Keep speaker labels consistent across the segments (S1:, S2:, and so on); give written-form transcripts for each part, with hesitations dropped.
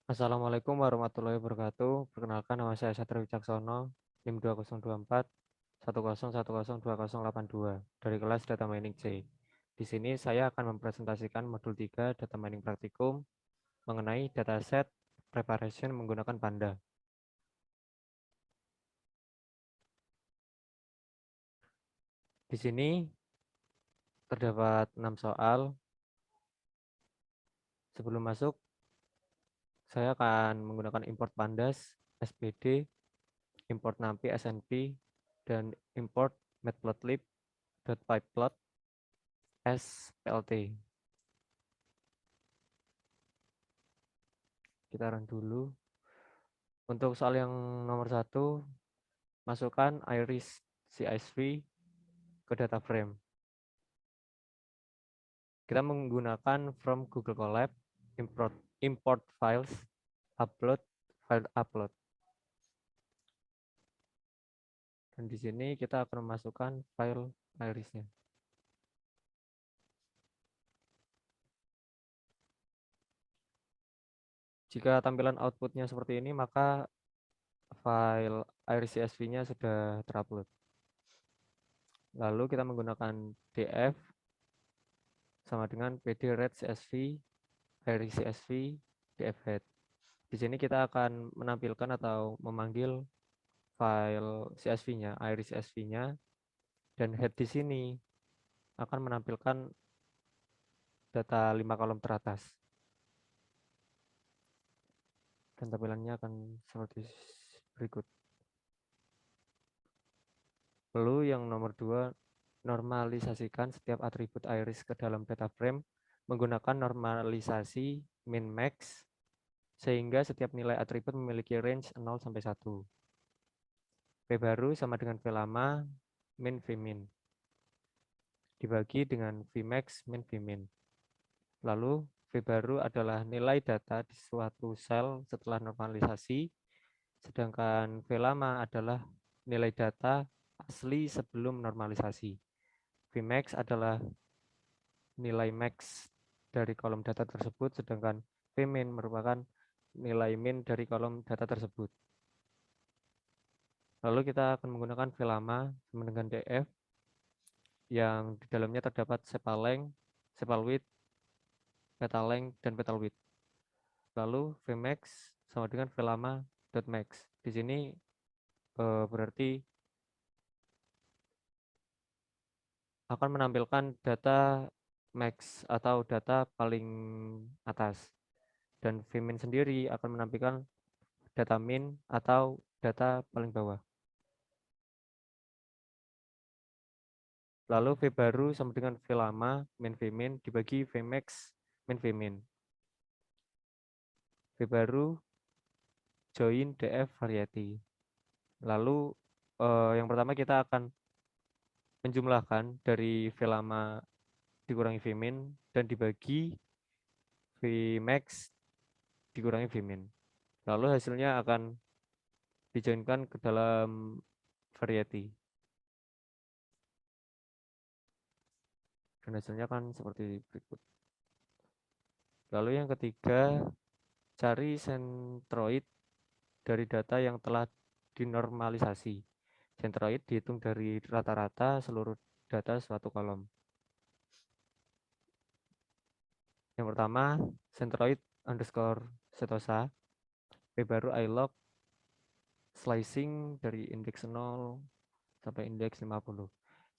S1: Assalamualaikum warahmatullahi wabarakatuh. Perkenalkan nama saya Satrio Wicaksono, NIM 2024 101020882 dari kelas Data Mining C. Di sini saya akan mempresentasikan modul 3 Data Mining Praktikum mengenai dataset preparation menggunakan Panda. Di sini terdapat 6 soal. Sebelum masuk, saya akan menggunakan import pandas, SPD, import NumPy, SNP, dan import matplotlib.pyplot SPLT. Kita run dulu. Untuk soal yang nomor 1, masukkan iris CSV ke data frame. Kita menggunakan from Google Colab, import files, upload, file upload. Dan di sini kita akan memasukkan file irisnya. Jika tampilan outputnya seperti ini, maka file iris CSV-nya sudah terupload. Lalu kita menggunakan df sama dengan pd-read CSV, iris CSV, df-head. Di sini kita akan menampilkan atau memanggil file CSV-nya, iris CSV-nya, dan head di sini akan menampilkan data 5 kolom teratas. Dan tampilannya akan seperti berikut. Lalu yang nomor 2, normalisasikan setiap atribut iris ke dalam data frame menggunakan normalisasi min max sehingga setiap nilai atribut memiliki range 0 sampai 1. V baru sama dengan V lama min V min dibagi dengan Vmax min Vmin. Lalu V baru adalah nilai data di suatu sel setelah normalisasi, sedangkan V lama adalah nilai data asli sebelum normalisasi. Vmax adalah nilai max dari kolom data tersebut, sedangkan Vmin merupakan nilai min dari kolom data tersebut. Lalu kita akan menggunakan V lama sama dengan df yang di dalamnya terdapat sepal length, sepal width, petal length, dan petal width. Lalu Vmax sama dengan V lama dot max. Di sini berarti akan menampilkan data max atau data paling atas. Dan Vmin sendiri akan menampilkan data min atau data paling bawah. Lalu V baru sama dengan V lama min Vmin dibagi Vmax min Vmin. V baru join df variety. Lalu yang pertama kita akan menjumlahkan dari V lama dikurangi Vmin dan dibagi Vmax dikurangi Vmin. Lalu hasilnya akan dijoinkan ke dalam variety. Dan hasilnya kan seperti berikut. Lalu yang ketiga, cari sentroid dari data yang telah dinormalisasi. Sentroid dihitung dari rata-rata seluruh data suatu kolom. Yang pertama, centroid underscore setosa, P baru ilog slicing dari indeks 0 sampai indeks 50.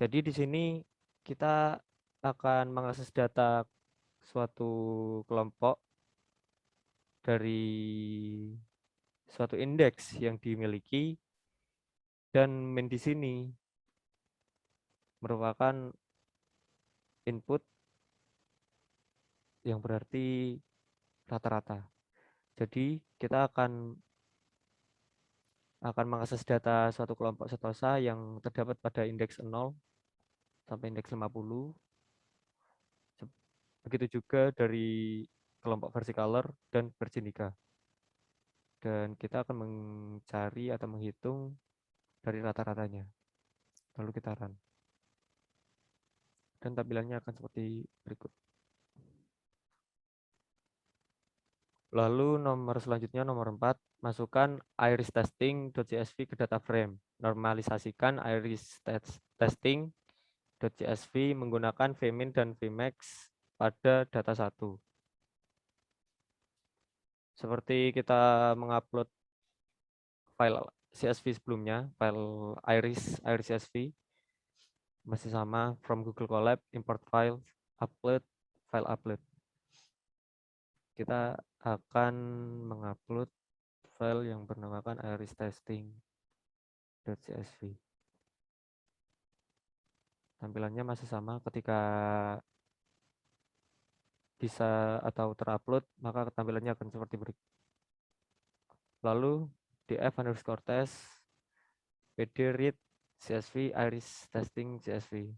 S1: Jadi di sini kita akan mengakses data suatu kelompok dari suatu indeks yang dimiliki, dan min di sini merupakan input yang berarti rata-rata. Jadi kita akan mengakses data suatu kelompok setosa yang terdapat pada indeks 0 sampai indeks 50. Begitu juga dari kelompok versicolor dan virginica. Dan kita akan mencari atau menghitung dari rata-ratanya. Lalu kita run. Dan tampilannya akan seperti berikut. Lalu nomor selanjutnya nomor 4, masukkan iris testing.csv ke data frame. Normalisasikan iris testing.csv menggunakan vmin dan vmax pada data 1. Seperti kita mengupload file CSV sebelumnya, file iris CSV masih sama, from Google Colab, import file, file upload. Kita akan mengupload file yang bernamakan iris testing.csv. Tampilannya masih sama, ketika bisa atau terupload, maka tampilannya akan seperti berikut. Lalu df_test pd read csv iris testing csv.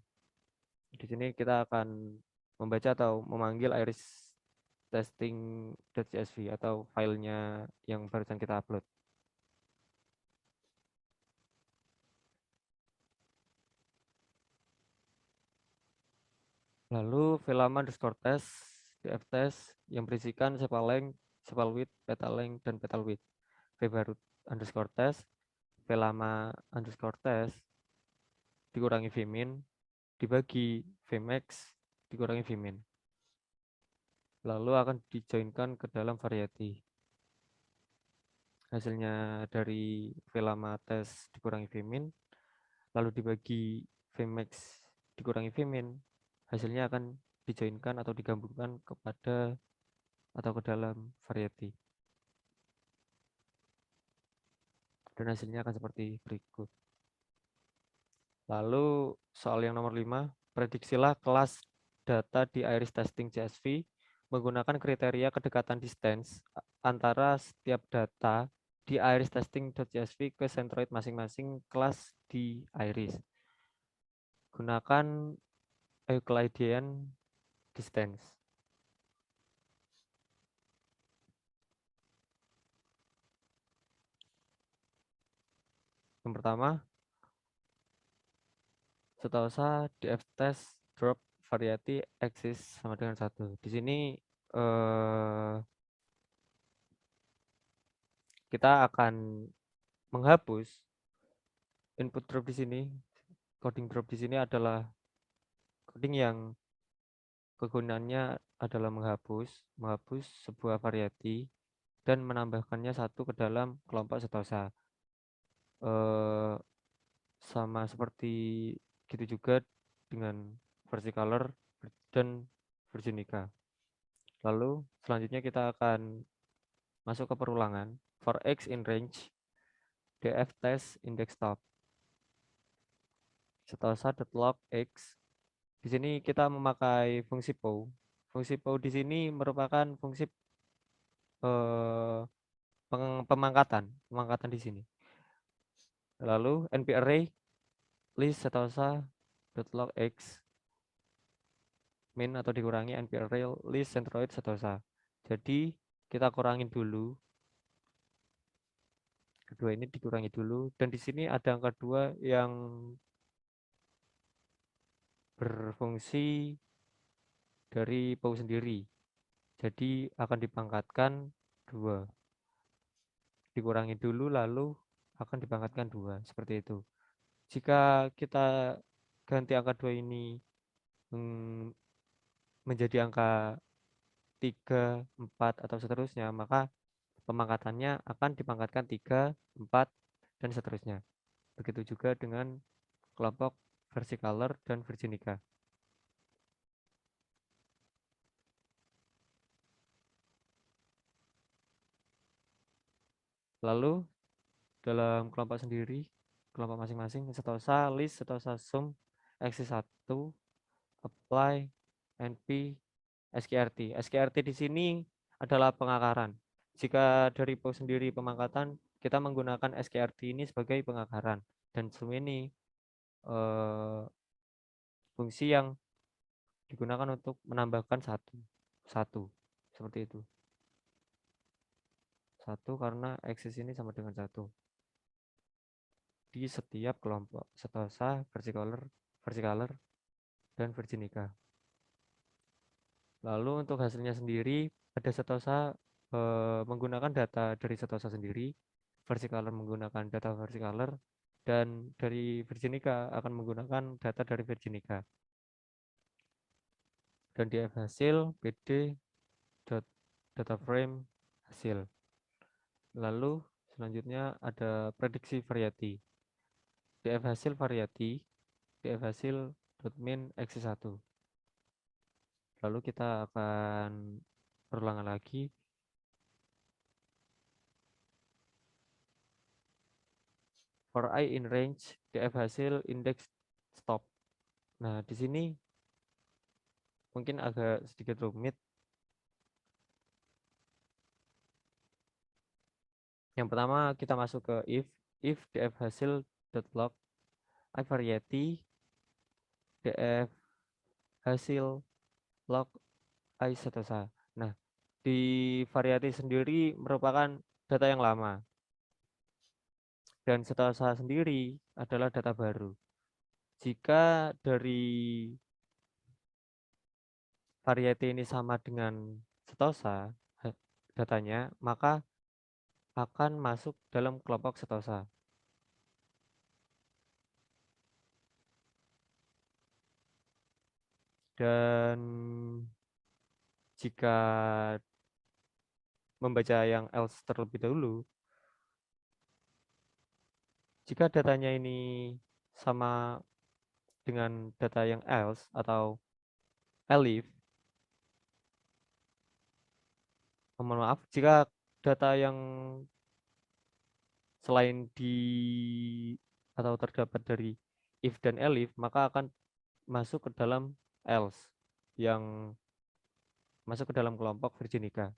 S1: Di sini kita akan membaca atau memanggil iris testing.csv atau filenya yang barusan kita upload. Lalu velama_test df_test yang berisikan sepal length, sepal width, petal length, dan petal width. vbaru_test velama_test dikurangi vmin dibagi vmax dikurangi vmin. Lalu akan dijoinkan ke dalam variety. Hasilnya dari velama test dikurangi vmin, lalu dibagi vmax dikurangi vmin, hasilnya akan dijoinkan atau digabungkan kepada atau ke dalam variety. Dan hasilnya akan seperti berikut. Lalu soal yang nomor 5, prediksilah kelas data di iris testing CSV menggunakan kriteria kedekatan distance antara setiap data di iris testing.csv ke centroid masing-masing kelas di iris. Gunakan Euclidean distance. Yang pertama, setahu saya df test drop variety axis sama dengan 1. Di sini kita akan menghapus input drop di sini. Coding drop di sini adalah coding yang kegunaannya adalah menghapus sebuah variety dan menambahkannya satu ke dalam kelompok setosa. Sama seperti gitu juga dengan versicolor dan virginica. Lalu selanjutnya kita akan masuk ke perulangan. For x in range, df test index top. Setosa.log x. Di sini kita memakai fungsi pow. Fungsi pow di sini merupakan fungsi pemangkatan di sini. Lalu np array list setosa.log x min atau dikurangi np array list centroid setosa. Jadi kita kurangin dulu. Kedua ini dikurangi dulu, dan di sini ada angka 2 yang berfungsi dari pow sendiri. Jadi akan dipangkatkan 2. Dikurangi dulu lalu akan dipangkatkan 2, seperti itu. Jika kita ganti angka 2 ini menjadi angka 3, 4 atau seterusnya, maka pemangkatannya akan dipangkatkan 3, 4 dan seterusnya. Begitu juga dengan kelompok versicolor dan virginica. Lalu dalam kelompok sendiri, kelompok masing-masing, setosa list, setosa sum, x1, apply, np, skrt. Skrt di sini adalah pengakaran. Jika dari pow sendiri pemangkatan, kita menggunakan skrt ini sebagai pengakaran. Dan sum ini fungsi yang digunakan untuk menambahkan satu seperti itu. 1 karena axis ini sama dengan 1 di setiap kelompok setosa, versicolor, dan virginica. Lalu untuk hasilnya sendiri ada setosa menggunakan data dari Setosa sendiri, Versicolor menggunakan data Versicolor, dan dari Virginica akan menggunakan data dari Virginica. Dan di hasil PD data frame hasil. Lalu selanjutnya ada prediksi variety. DF hasil variety, DF hasil min x1. Lalu kita akan berulangan lagi. For I in range, DF hasil index stop. Nah, di sini mungkin agak sedikit rumit. Yang pertama kita masuk ke if DF hasil dot log I variety DF hasil log I setosa. Nah, di variety sendiri merupakan data yang lama dan setosa sendiri adalah data baru. Jika dari variety ini sama dengan setosa datanya, maka akan masuk dalam kelompok setosa. Dan jika membaca yang else terlebih dahulu, jika datanya ini sama dengan data yang else atau elif, mohon maaf, jika data yang selain di atau terdapat dari if dan elif, maka akan masuk ke dalam else yang masuk ke dalam kelompok Virginica.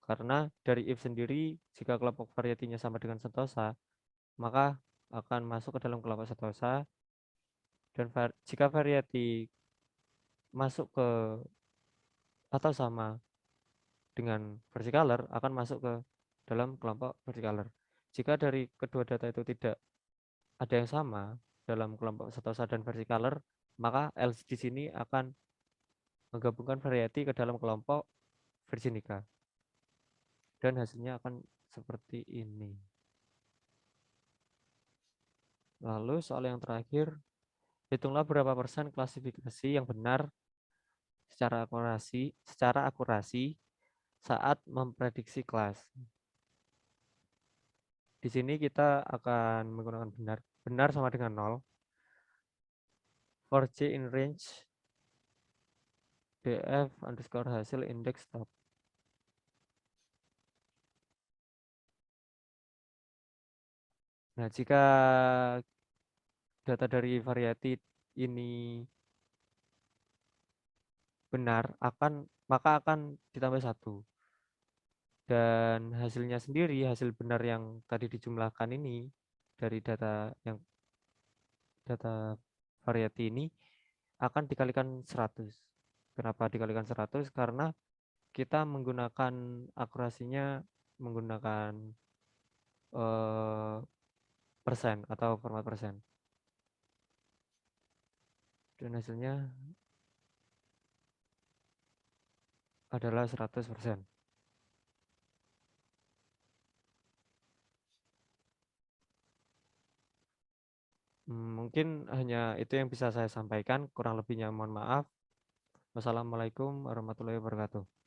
S1: Karena dari if sendiri, jika kelompok variatinya sama dengan sentosa, maka akan masuk ke dalam kelompok sentosa. Dan jika variety masuk ke atau sama dengan versicolor, akan masuk ke dalam kelompok versicolor. Jika dari kedua data itu tidak ada yang sama dalam kelompok sentosa dan versicolor, maka else di sini akan menggabungkan variety ke dalam kelompok Virginica. Dan hasilnya akan seperti ini. Lalu soal yang terakhir, hitunglah berapa persen klasifikasi yang benar secara akurasi saat memprediksi kelas. Di sini kita akan menggunakan benar. Benar sama dengan 0. For J in range df underscore hasil index stop. Nah, jika data dari variety ini benar, maka akan ditambah 1. Dan hasilnya sendiri, hasil benar yang tadi dijumlahkan ini dari data variety ini akan dikalikan 100. Kenapa dikalikan 100? Karena kita menggunakan akurasinya menggunakan persen atau format persen. Dan hasilnya adalah 100%. Mungkin hanya itu yang bisa saya sampaikan, kurang lebihnya mohon maaf. Wassalamualaikum warahmatullahi wabarakatuh.